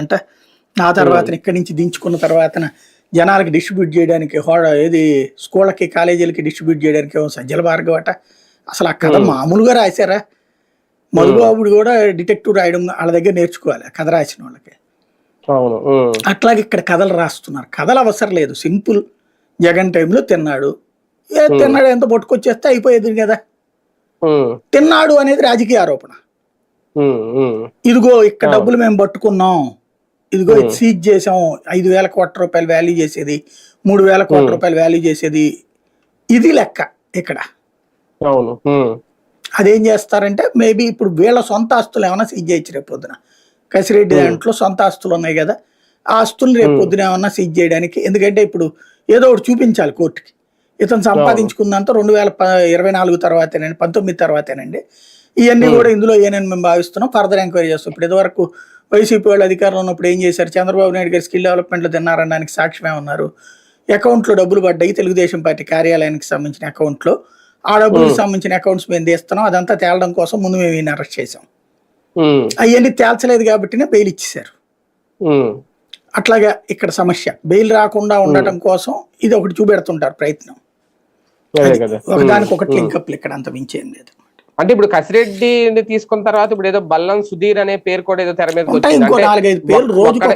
అంటే ఆ తర్వాత ఇక్కడి నుంచి దించుకున్న తర్వాత జనాలకి డిస్ట్రిబ్యూట్ చేయడానికి ఏది స్కూళ్ళకి కాలేజీలకి డిస్ట్రిబ్యూట్ చేయడానికి సజ్జల భార్గవ అట. అసలు ఆ కథ మామూలుగా రాశారా? మధుబాబుడు కూడా డిటెక్టివ్ రాయడం వాళ్ళ దగ్గర నేర్చుకోవాలి కథ రాసిన వాళ్ళకి. అట్లాగే ఇక్కడ కథలు రాస్తున్నారు. కథలు అవసరం లేదు, సింపుల్. జగన్ టైంలో తిన్నాడు, తిన్నాడు ఎంత పట్టుకొచ్చేస్తే అయిపోయేది కదా. తిన్నాడు అనేది రాజకీయ ఆరోపణ. ఇదిగో ఇక్కడ డబ్బులు మేము పట్టుకున్నాం, ఇదిగో ఇది సీజ్ చేసాం, 5,000 కోట్ల రూపాయలు వాల్యూ చేసేది, 3,000 కోట్ల రూపాయలు వాల్యూ చేసేది, ఇది లెక్క ఇక్కడ. అదేం చేస్తారంటే మేబీ ఇప్పుడు వీళ్ళ సొంత ఆస్తులు ఏమైనా సీజ్ చేయొచ్చు రేపు పొద్దున. కసిరెడ్డి దాంట్లో సొంత ఆస్తులు ఉన్నాయి కదా, ఆ ఆస్తులు రేపు పొద్దున ఏమన్నా సీజ్ చేయడానికి. ఎందుకంటే ఇప్పుడు ఏదో ఒకటి చూపించాలి కోర్టుకి. ఇతను సంపాదించుకుందంతా 2024 తర్వాతేనండి, 19 తర్వాతేనండి. ఇవన్నీ కూడా ఇందులో ఏనని మేము భావిస్తున్నాం, ఫర్దర్ ఎంక్వైరీ చేస్తాం. ఇప్పుడు ఇదివరకు వైసీపీ వాళ్ళు అధికారంలో ఉన్నప్పుడు ఏం చేశారు? చంద్రబాబు నాయుడు గారు స్కిల్ డెవలప్మెంట్లో తిన్నారనడానికి సాక్ష్యమే ఉన్నారు. అకౌంట్లో డబ్బులు పడ్డాయి తెలుగుదేశం పార్టీ కార్యాలయానికి సంబంధించిన అకౌంట్లో. ఆ డబ్బులకు సంబంధించిన అకౌంట్స్ మేము తీస్తున్నాం, అదంతా తేలడం కోసం ముందు మేము ఈయన అరెస్ట్ చేసాం. అవన్నీ తేల్చలేదు కాబట్టినే బెయిల్ ఇచ్చేశారు. అట్లాగా ఇక్కడ సమస్య బెయిల్ రాకుండా ఉండటం కోసం ఇది ఒకటి చూపెడుతుంటారు ప్రయత్నం. ఒకదానికి ఒకటి లింకప్లు ఇక్కడ అంత మించేం లేదు. అంటే ఇప్పుడు కసిరెడ్డి తీసుకున్న తర్వాత ఇప్పుడు ఏదో బల్లం సుధీర్ అనే పేరు కూడా ఏదో తెర మీద ఇంకో 4-5 పేర్లు రోజుకు